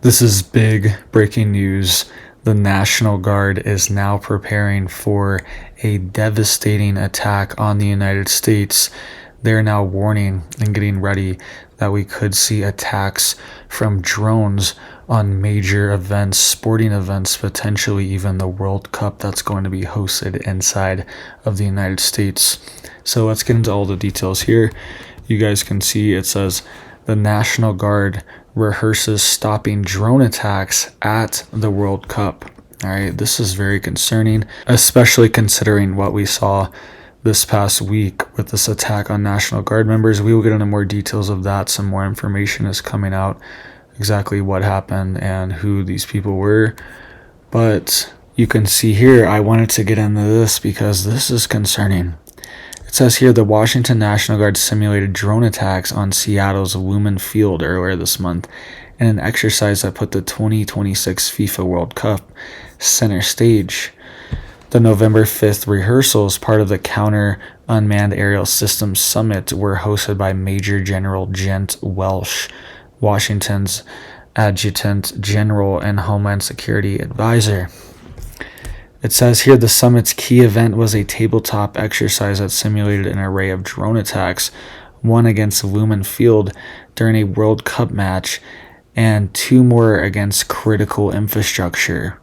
This is big breaking news. The National Guard is now preparing for a devastating attack on the United States. They're now warning and getting ready that we could see attacks from drones on major events, sporting events, potentially even the World Cup that's going to be hosted inside of the United States. So let's get into all the details here. You guys can see it says the National Guard rehearses stopping drone attacks at the World Cup. All right, this is very concerning, especially considering what we saw this past week with this attack on National Guard members. We will get into more details of that. Some more information is coming out, exactly what happened and who these people were. But you can see here, I wanted to get into this because this is concerning. It says here the Washington National Guard simulated drone attacks on Seattle's Lumen Field earlier this month in an exercise that put the 2026 FIFA World Cup center stage. The November 5th rehearsals, part of the Counter Unmanned Aerial Systems Summit, were hosted by Major General Gent Welsh, Washington's Adjutant General and Homeland Security Advisor. It says here the summit's key event was a tabletop exercise that simulated an array of drone attacks, one against Lumen Field during a World Cup match, and two more against critical infrastructure.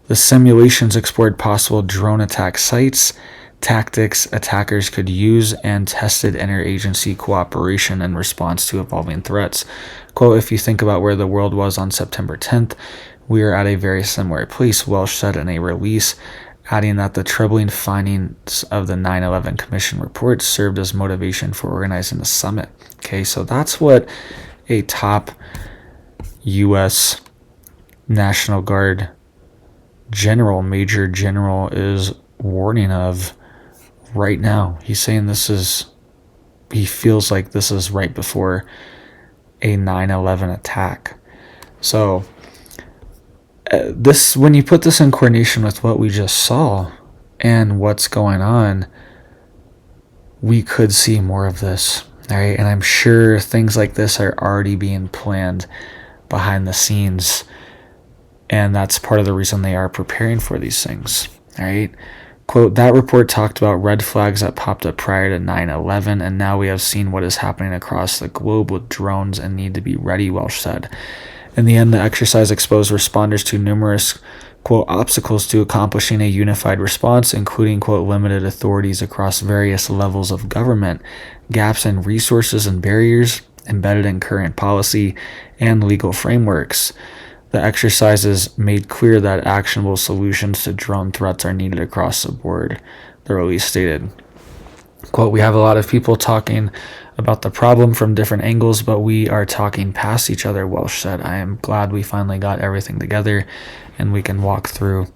The simulations explored possible drone attack sites, tactics attackers could use, and tested interagency cooperation in response to evolving threats. Quote, if you think about where the world was on September 10th, we are at a very similar place, Welsh said in a release, adding that the troubling findings of the 9/11 Commission report served as motivation for organizing the summit. Okay, so that's what a top U.S. National Guard general, Major General, is warning of right now. He's saying he feels like this is right before a 9/11 attack. So when you put this in coordination with what we just saw and what's going on, we could see more of this. All right, and I'm sure things like this are already being planned behind the scenes, and that's part of the reason they are preparing for these things. All right. Quote, that report talked about red flags that popped up prior to 9/11, and now we have seen what is happening across the globe with drones and need to be ready, Welsh said. In the end, the exercise exposed responders to numerous, quote, obstacles to accomplishing a unified response, including, quote, limited authorities across various levels of government, gaps in resources and barriers embedded in current policy and legal frameworks. The exercises made clear that actionable solutions to drone threats are needed across the board, the release stated. Quote, we have a lot of people talking about the problem from different angles, but we are talking past each other, Welsh said. I am glad we finally got everything together and we can walk through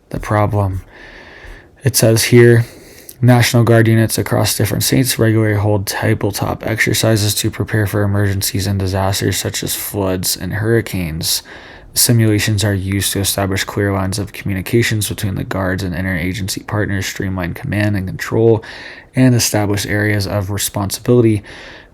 the problem. It says here, National Guard units across different states regularly hold tabletop exercises to prepare for emergencies and disasters such as floods and hurricanes. Simulations are used to establish clear lines of communications between the guards and interagency partners, streamline command and control, and establish areas of responsibility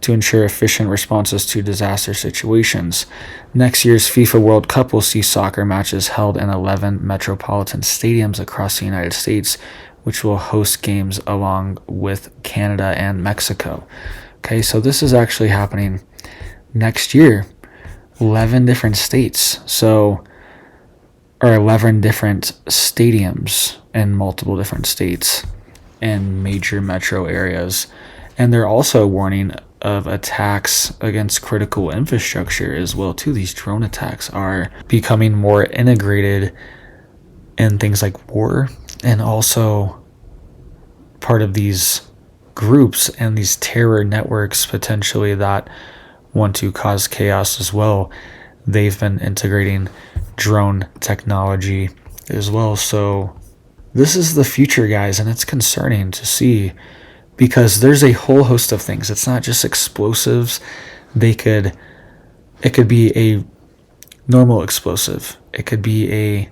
to ensure efficient responses to disaster situations. Next year's FIFA World Cup will see soccer matches held in 11 metropolitan stadiums across the United States, which will host games along with Canada and Mexico. Okay, so this is actually happening next year. 11 different states, or 11 different stadiums in multiple different states and major metro areas. And they're also warning of attacks against critical infrastructure as well too. These drone attacks are becoming more integrated in things like war, and also part of these groups and these terror networks potentially that want to cause chaos as well. They've been integrating drone technology as well. So this is the future, guys, and it's concerning to see because there's a whole host of things. It's not just explosives. It could be a normal explosive. It could be a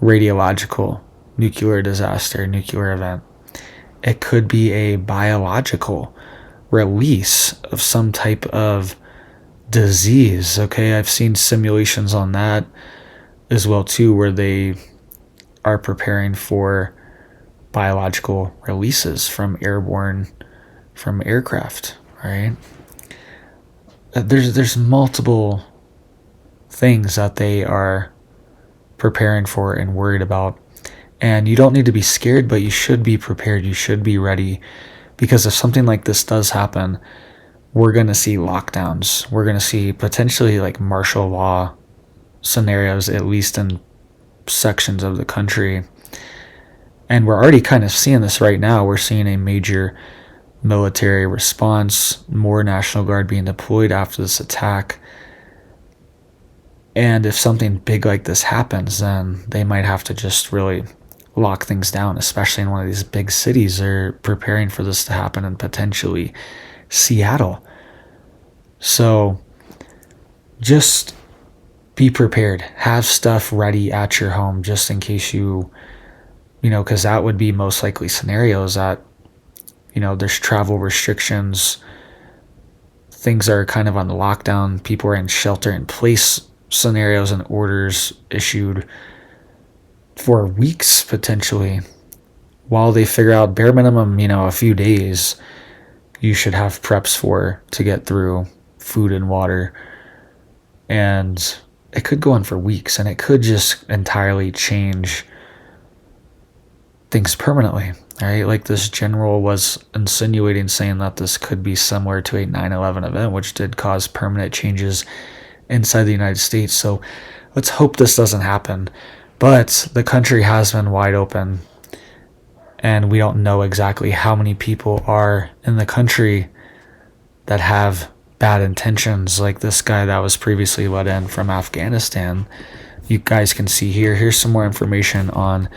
radiological nuclear disaster, nuclear event. It could be a biological release of some type of disease. Okay, I've seen simulations on that as well too, where they are preparing for biological releases from aircraft, right? There's multiple things that they are preparing for and worried about. And you don't need to be scared, but you should be prepared. You should be ready, because if something like this does happen, we're going to see lockdowns. We're going to see potentially like martial law scenarios, at least in sections of the country. And we're already kind of seeing this right now. We're seeing a major military response, more National Guard being deployed after this attack. And if something big like this happens, then they might have to just really lock things down, especially in one of these big cities. They're preparing for this to happen, and potentially Seattle. So just be prepared. Have stuff ready at your home just in case because that would be most likely scenarios that, there's travel restrictions. Things are kind of on the lockdown. People are in shelter in place scenarios and orders issued for weeks potentially, while they figure out bare minimum, a few days you should have preps to get through food and water. And it could go on for weeks, and it could just entirely change things permanently, right? Like this general was insinuating, saying that this could be similar to a 9/11 event, which did cause permanent changes inside the United States. So let's hope this doesn't happen. But the country has been wide open, and we don't know exactly how many people are in the country that have bad intentions, like this guy that was previously let in from Afghanistan. You guys can see here's some more information on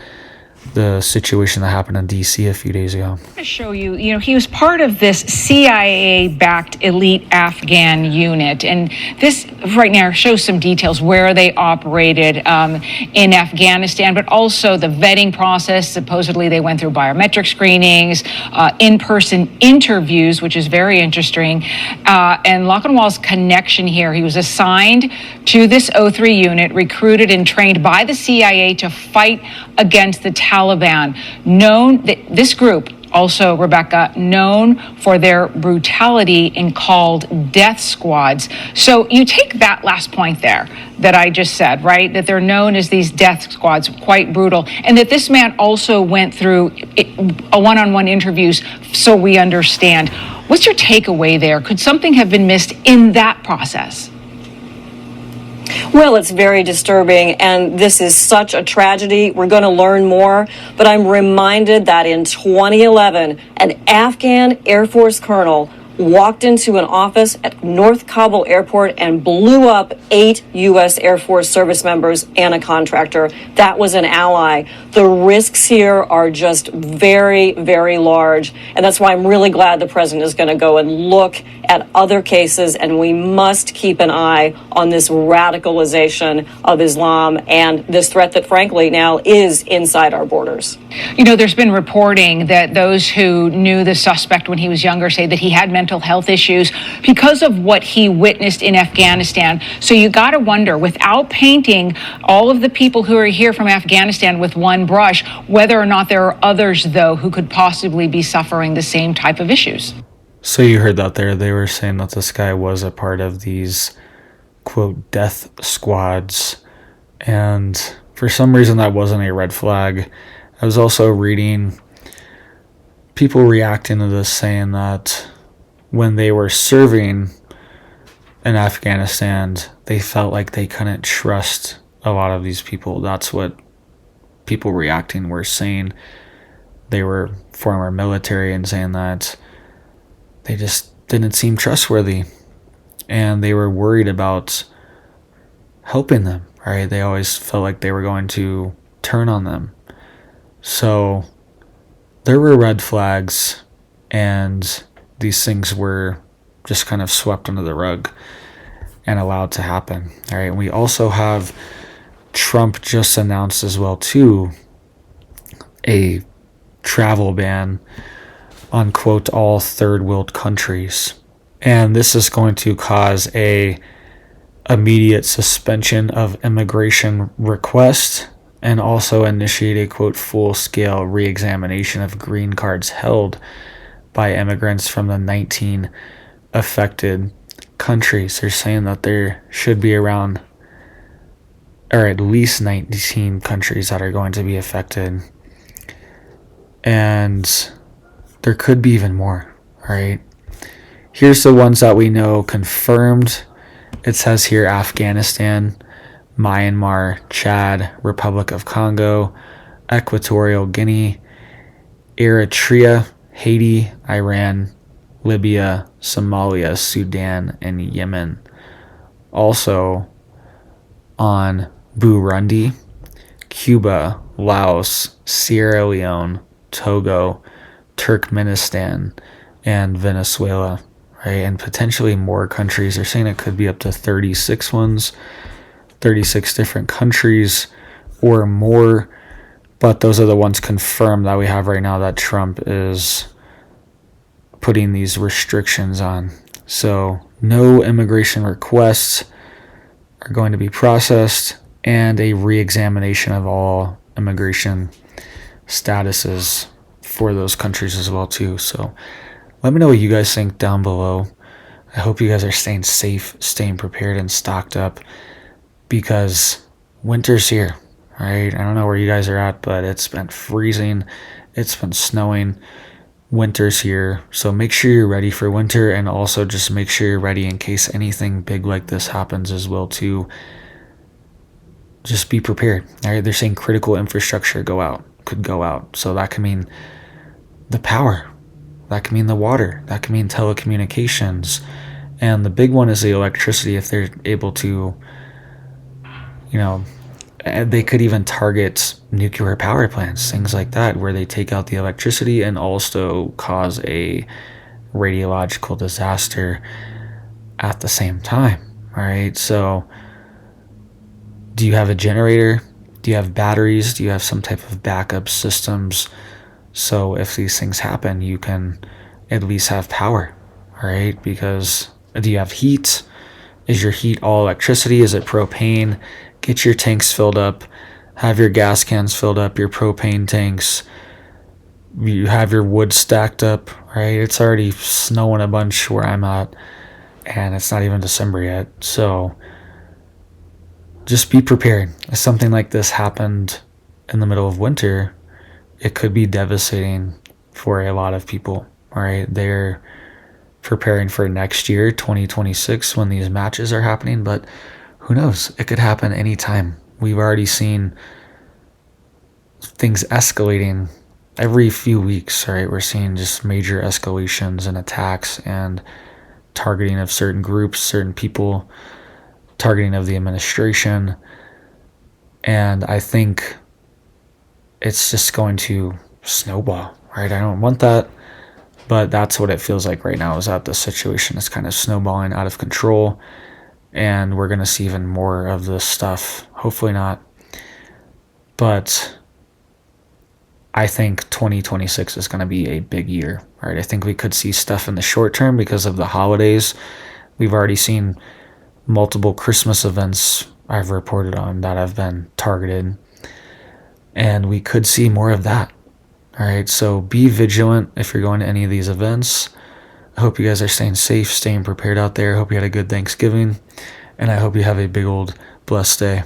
the situation that happened in DC a few days ago. To show you, he was part of this CIA-backed elite Afghan unit, and this right now shows some details where they operated in Afghanistan, but also the vetting process. Supposedly, they went through biometric screenings, in-person interviews, which is very interesting, and Lochinwall's connection here. He was assigned to this O3 unit, recruited and trained by the CIA to fight against the Taliban. This group, also, Rebecca, known for their brutality and called death squads. So you take that last point there that I just said, right? That they're known as these death squads, quite brutal. And that this man also went through a one-on-one interviews, so we understand. What's your takeaway there? Could something have been missed in that process? Well, it's very disturbing, and this is such a tragedy. We're going to learn more, but I'm reminded that in 2011, an Afghan Air Force colonel walked into an office at North Kabul Airport and blew up 8 U.S. Air Force service members and a contractor. That was an ally. The risks here are just very, very large, and that's why I'm really glad the president is going to go and look at other cases, and we must keep an eye on this radicalization of Islam and this threat that, frankly, now is inside our borders. There's been reporting that those who knew the suspect when he was younger say that he had mental health issues because of what he witnessed in Afghanistan. So you got to wonder, without painting all of the people who are here from Afghanistan with one brush, whether or not there are others, though, who could possibly be suffering the same type of issues. So you heard that there. They were saying that this guy was a part of these, quote, death squads. And for some reason, that wasn't a red flag. I was also reading people reacting to this, saying that when they were serving in Afghanistan, they felt like they couldn't trust a lot of these people. That's what people reacting were saying. They were former military and saying that they just didn't seem trustworthy, and they were worried about helping them, right? They always felt like they were going to turn on them. So there were red flags, and these things were just kind of swept under the rug and allowed to happen. All right. We also have Trump just announced as well too a travel ban on, quote, all third world countries. And this is going to cause a immediate suspension of immigration requests and also initiate a quote full-scale re-examination of green cards held by immigrants from the 19 affected countries. They're saying that there should be around, or at least 19 countries that are going to be affected, and there could be even more. Right, here's the ones that we know confirmed. It says here Afghanistan, Myanmar, Chad, Republic of Congo, Equatorial Guinea, Eritrea, Haiti, Iran, Libya, Somalia, Sudan, and Yemen. Also on Burundi, Cuba, Laos, Sierra Leone, Togo, Turkmenistan, and Venezuela, right? And potentially more countries. They're saying it could be up to 36 ones, 36 different countries or more, but those are the ones confirmed that we have right now that Trump is putting these restrictions on. So no immigration requests are going to be processed, and a re-examination of all immigration statuses for those countries as well too. So let me know what you guys think down below. I hope you guys are staying safe, staying prepared, and stocked up, because winter's here, right? I don't know where you guys are at, but it's been freezing. It's been snowing. Winter's here. So make sure you're ready for winter, and also just make sure you're ready in case anything big like this happens as well too. Just be prepared. All right, they're saying critical infrastructure could go out. So that could mean the power. That could mean the water. That could mean telecommunications. And the big one is the electricity. If they're able to, they could even target nuclear power plants, things like that, where they take out the electricity and also cause a radiological disaster at the same time. All right. So do you have a generator? Do you have batteries? Do you have some type of backup systems? So if these things happen, you can at least have power, all right? Because do you have heat? Is your heat all electricity? Is it propane? Get your tanks filled up. Have your gas cans filled up, your propane tanks. You have your wood stacked up, right? It's already snowing a bunch where I'm at, and it's not even December yet. So just be prepared. If something like this happened in the middle of winter, it could be devastating for a lot of people, all right? They're preparing for next year, 2026, when these matches are happening, but who knows? It could happen anytime. We've already seen things escalating every few weeks, right? We're seeing just major escalations and attacks and targeting of certain groups, certain people, targeting of the administration. And I think it's just going to snowball, right? I don't want that, but that's what it feels like right now, is that the situation is kind of snowballing out of control, and we're going to see even more of this stuff. Hopefully not, but I think 2026 is going to be a big year, right? I think we could see stuff in the short term because of the holidays. We've already seen multiple Christmas events I've reported on that have been targeted, and we could see more of that. All right, so be vigilant if you're going to any of these events. I hope you guys are staying safe, staying prepared out there. I hope you had a good Thanksgiving, and I hope you have a big old blessed day.